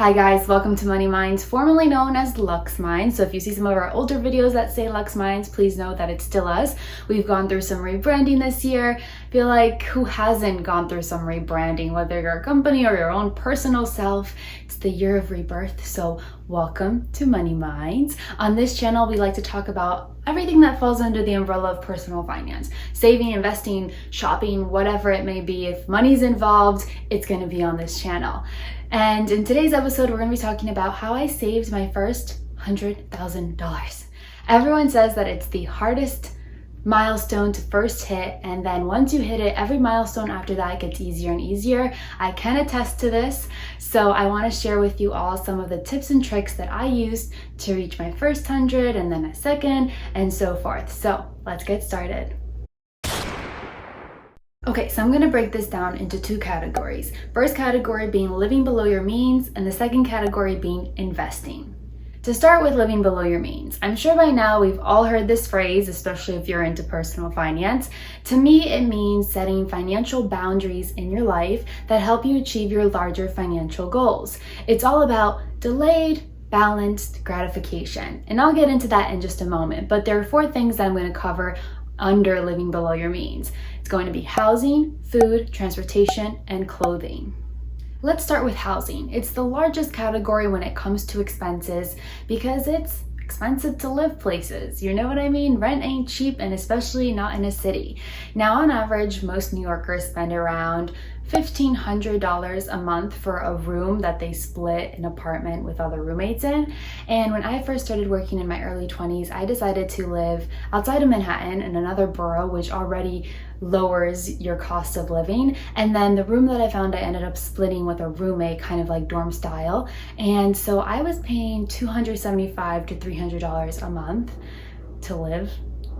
Hi guys, welcome to Money Minds, formerly known as Lux Minds. So if you see some of our older videos that say Lux Minds, please know that it's still us. We've gone through some rebranding this year. I feel like who hasn't gone through some rebranding, whether you're a company or your own personal self? It's the year of rebirth. So welcome to Money Minds. On this channel, we like to talk about everything that falls under the umbrella of personal finance. Saving, investing, shopping, whatever it may be. If money's involved, it's going to be on this channel. And in today's episode, we're going to be talking about how I saved my first $100,000. Everyone says that it's the hardest milestone to first hit, and then once you hit it, every milestone after that gets easier and easier. I can attest to this, so I want to share with you all some of the tips and tricks that I used to reach my first 100 and then a second and so forth. So let's get started. Okay, so I'm going to break this down into two categories. First category being living below your means, and the second category being investing. To start with living below your means, I'm sure by now we've all heard this phrase, especially if you're into personal finance. To me, it means setting financial boundaries in your life that help you achieve your larger financial goals. It's all about delayed, balanced gratification. And I'll get into that in just a moment, but there are 4 things that I'm going to cover under living below your means. It's going to be housing, food, transportation, and clothing. Let's start with housing. It's the largest category when it comes to expenses because it's expensive to live places. You know what I mean? Rent ain't cheap, and especially not in a city. Now, on average, most New Yorkers spend around $1,500 a month for a room that they split an apartment with other roommates in. And when I first started working in my early 20s, I decided to live outside of Manhattan in another borough, which already lowers your cost of living. And then the room that I found, I ended up splitting with a roommate, kind of like dorm style. And so I was paying $275 to $300 a month to live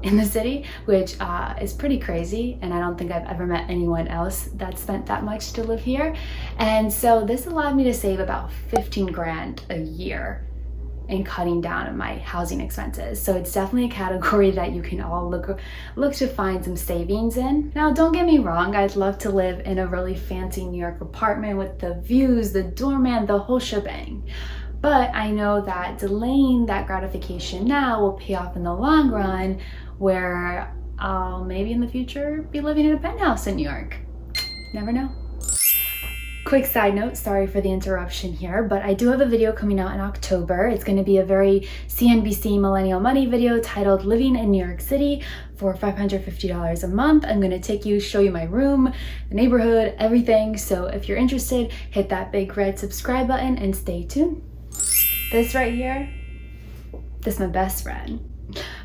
in the city, which is pretty crazy, and I don't think I've ever met anyone else that spent that much to live here. And so this allowed me to save about 15 grand a year in cutting down on my housing expenses. So it's definitely a category that you can all look to find some savings in. Now, don't get me wrong, I'd love to live in a really fancy New York apartment with the views, the doorman, the whole shebang. But I know that delaying that gratification now will pay off in the long run, where I'll maybe in the future be living in a penthouse in New York. Never know. Quick side note, sorry for the interruption here, but I do have a video coming out in October. It's going to be a very CNBC Millennial Money video titled Living in New York City for $550 a month. I'm going to show you my room, the neighborhood, everything. So if you're interested, hit that big red subscribe button and stay tuned. This right here, this is my best friend.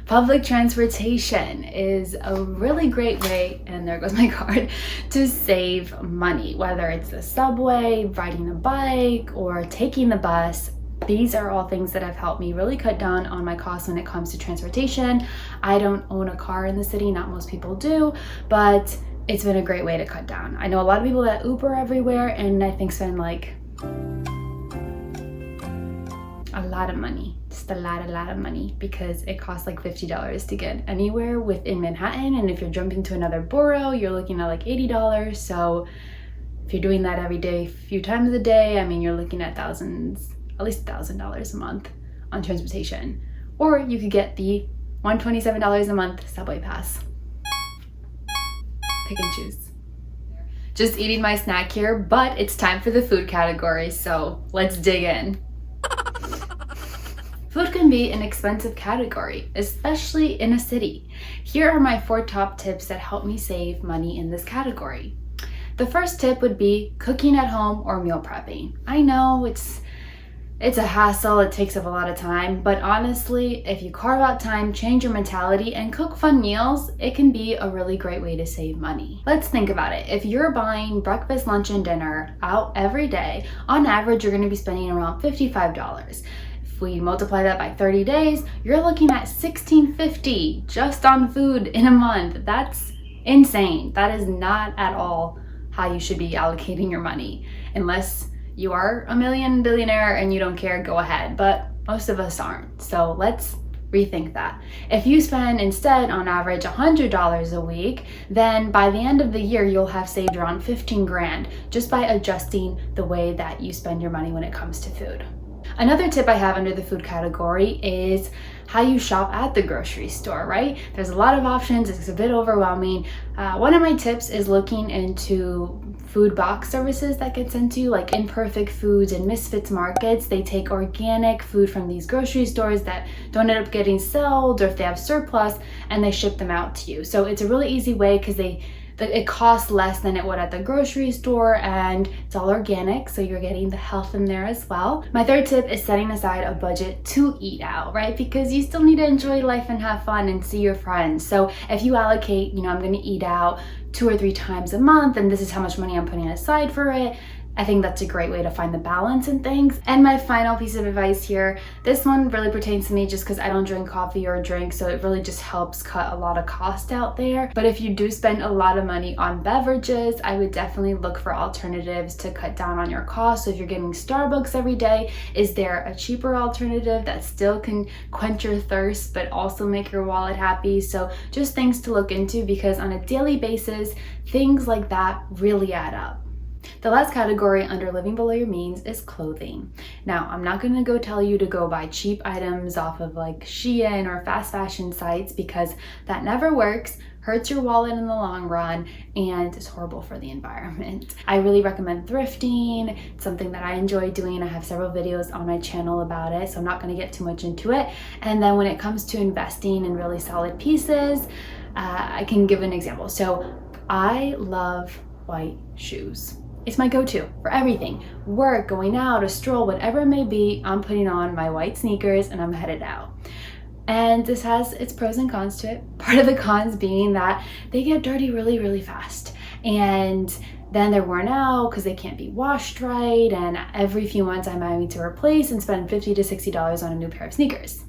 Public transportation is a really great way, and there goes my card, to save money. Whether it's the subway, riding a bike, or taking the bus, these are all things that have helped me really cut down on my costs when it comes to transportation. I don't own a car in the city, not most people do, but it's been a great way to cut down. I know a lot of people that Uber everywhere, and I think spend like a lot of money, just a lot of money, because it costs like $50 to get anywhere within Manhattan, and if you're jumping to another borough, you're looking at like $80. So if you're doing that every day, a few times a day, I mean, you're looking at thousands, at least $1,000 a month on transportation. Or you could get the $127 a month subway pass. Pick and choose. Just eating my snack here, but it's time for the food category, so let's dig in. Food can be an expensive category, especially in a city. Here are my 4 top tips that help me save money in this category. The first tip would be cooking at home or meal prepping. I know it's a hassle, it takes up a lot of time, but honestly, if you carve out time, change your mentality, and cook fun meals, it can be a really great way to save money. Let's think about it. If you're buying breakfast, lunch, and dinner out every day, on average, you're going to be spending around $55. If we multiply that by 30 days, you're looking at $1,650 just on food in a month. That's insane. That is not at all how you should be allocating your money. Unless you are a billionaire and you don't care, go ahead. But most of us aren't. So let's rethink that. If you spend instead on average $100 a week, then by the end of the year, you'll have saved around 15 grand just by adjusting the way that you spend your money when it comes to food. Another tip I have under the food category is how you shop at the grocery store, right? There's a lot of options, it's a bit overwhelming. One of my tips is looking into food box services that get sent to you, like Imperfect Foods and Misfits Markets. They take organic food from these grocery stores that don't end up getting sold, or if they have surplus, and they ship them out to you. So it's a really easy way because it costs less than it would at the grocery store, and it's all organic, so you're getting the health in there as well. My third tip is setting aside a budget to eat out, right? Because you still need to enjoy life and have fun and see your friends. So if you allocate, I'm gonna eat out 2 or 3 times a month, and this is how much money I'm putting aside for it, I think that's a great way to find the balance in things. And my final piece of advice here, this one really pertains to me just because I don't drink coffee or drink, so it really just helps cut a lot of cost out there. But if you do spend a lot of money on beverages, I would definitely look for alternatives to cut down on your costs. So if you're getting Starbucks every day, is there a cheaper alternative that still can quench your thirst but also make your wallet happy? So just things to look into, because on a daily basis, things like that really add up. The last category under living below your means is clothing. Now, I'm not gonna go tell you to go buy cheap items off of like Shein or fast fashion sites, because that never works, hurts your wallet in the long run, and is horrible for the environment. I really recommend thrifting. It's something that I enjoy doing. I have several videos on my channel about it, so I'm not gonna get too much into it. And then when it comes to investing in really solid pieces, I can give an example. So I love white shoes. It's my go-to for everything. Work, going out, a stroll, whatever it may be, I'm putting on my white sneakers and I'm headed out. And this has its pros and cons to it. Part of the cons being that they get dirty really, really fast. And then they're worn out because they can't be washed right. And every few months I'm having to replace and spend $50 to $60 on a new pair of sneakers.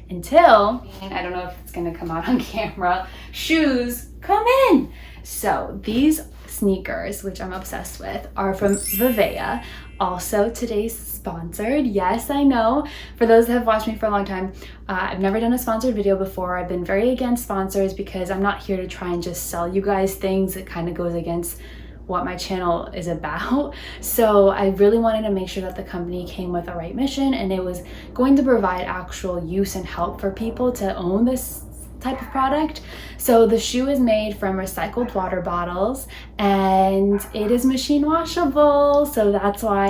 Until, I don't know if it's gonna come out on camera, shoes come in. So these sneakers, which I'm obsessed with, are from VIVAIA. Also today's sponsored. Yes, I know. For those that have watched me for a long time, I've never done a sponsored video before. I've been very against sponsors because I'm not here to try and just sell you guys things. It kind of goes against what my channel is about. So I really wanted to make sure that the company came with the right mission, and it was going to provide actual use and help for people to own this type of product. So the shoe is made from recycled water bottles, and it is machine washable. So that's why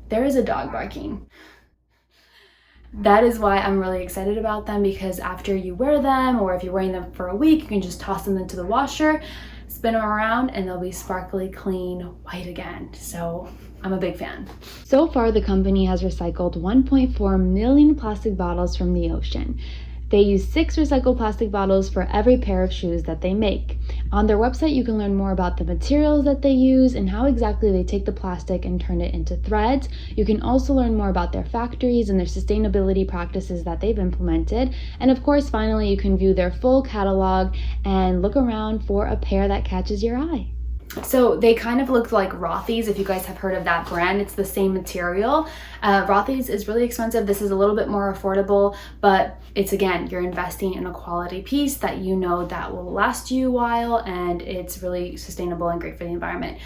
there is a dog barking. That is why I'm really excited about them, because after you wear them, or if you're wearing them for a week, you can just toss them into the washer, spin them around, and they'll be sparkly, clean, white again. So I'm a big fan. So far, the company has recycled 1.4 million plastic bottles from the ocean. They use 6 recycled plastic bottles for every pair of shoes that they make. On their website, you can learn more about the materials that they use and how exactly they take the plastic and turn it into threads. You can also learn more about their factories and their sustainability practices that they've implemented. And of course, finally, you can view their full catalog and look around for a pair that catches your eye. So they kind of look like Rothy's, if you guys have heard of that brand. It's the same material. Rothy's is really expensive. This is a little bit more affordable, but it's, again, you're investing in a quality piece that you know that will last you a while, and it's really sustainable and great for the environment.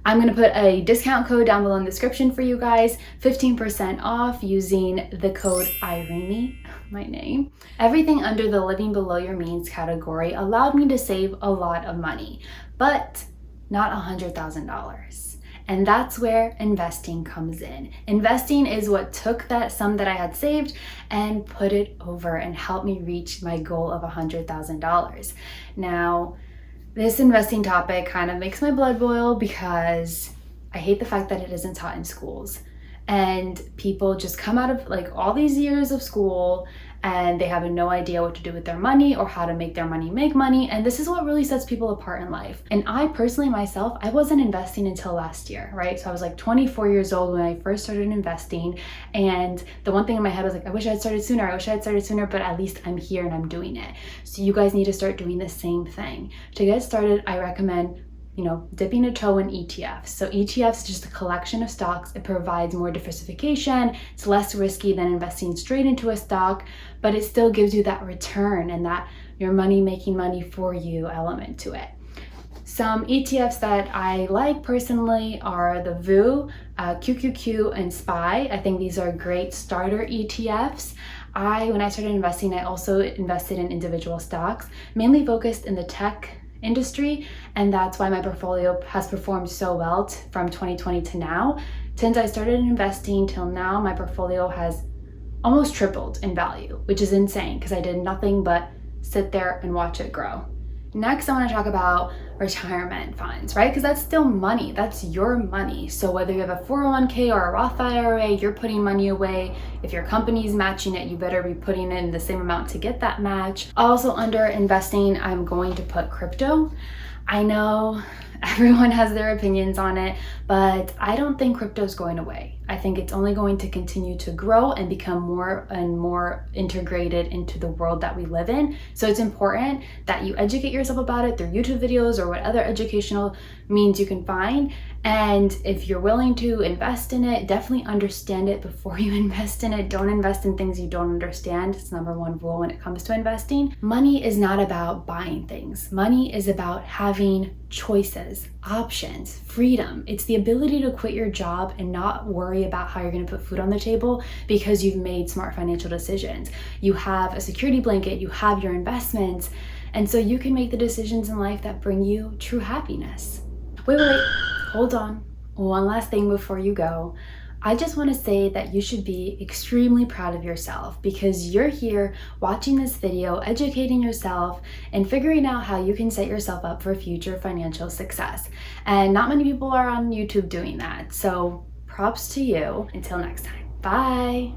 I'm gonna put a discount code down below in the description for you guys, 15% off using the code IRENE, my name. Everything under the living below your means category allowed me to save a lot of money, but not $100,000. And that's where investing comes in. Investing is what took that sum that I had saved and put it over and helped me reach my goal of $100,000. Now, this investing topic kind of makes my blood boil because I hate the fact that it isn't taught in schools. And people just come out of like all these years of school and they have no idea what to do with their money or how to make their money make money. And this is what really sets people apart in life. And I personally myself, I wasn't investing until last year, right? So I was like 24 years old when I first started investing. And the one thing in my head was like, I wish I had started sooner, but at least I'm here and I'm doing it. So you guys need to start doing the same thing. To get started, I recommend dipping a toe in ETFs. So ETFs is just a collection of stocks. It provides more diversification. It's less risky than investing straight into a stock, but it still gives you that return and that your money making money for you element to it. Some ETFs that I like personally are the VIVAIA, QQQ, and SPY. I think these are great starter ETFs. When I started investing, I also invested in individual stocks, mainly focused in the tech industry, and that's why my portfolio has performed so well from 2020 to now. Since I started investing till now, my portfolio has almost tripled in value, which is insane because I did nothing but sit there and watch it grow. Next, I want to talk about retirement funds, right? Because that's still money. That's your money. So whether you have a 401k or a Roth IRA, you're putting money away. If your company's matching it, you better be putting in the same amount to get that match. Also, under investing, I'm going to put crypto. I know everyone has their opinions on it, but I don't think crypto is going away. I think it's only going to continue to grow and become more and more integrated into the world that we live in. So it's important that you educate yourself about it through YouTube videos or what other educational means you can find. And if you're willing to invest in it, definitely understand it before you invest in it. Don't invest in things you don't understand. It's number one rule when it comes to investing. Money is not about buying things. Money is about having choices, options, freedom. It's the ability to quit your job and not worry about how you're going to put food on the table because you've made smart financial decisions. You have a security blanket, you have your investments, and so you can make the decisions in life that bring you true happiness. Wait, hold on. One last thing before you go. I just want to say that you should be extremely proud of yourself because you're here watching this video, educating yourself, and figuring out how you can set yourself up for future financial success. And not many people are on YouTube doing that. So props to you. Until next time. Bye.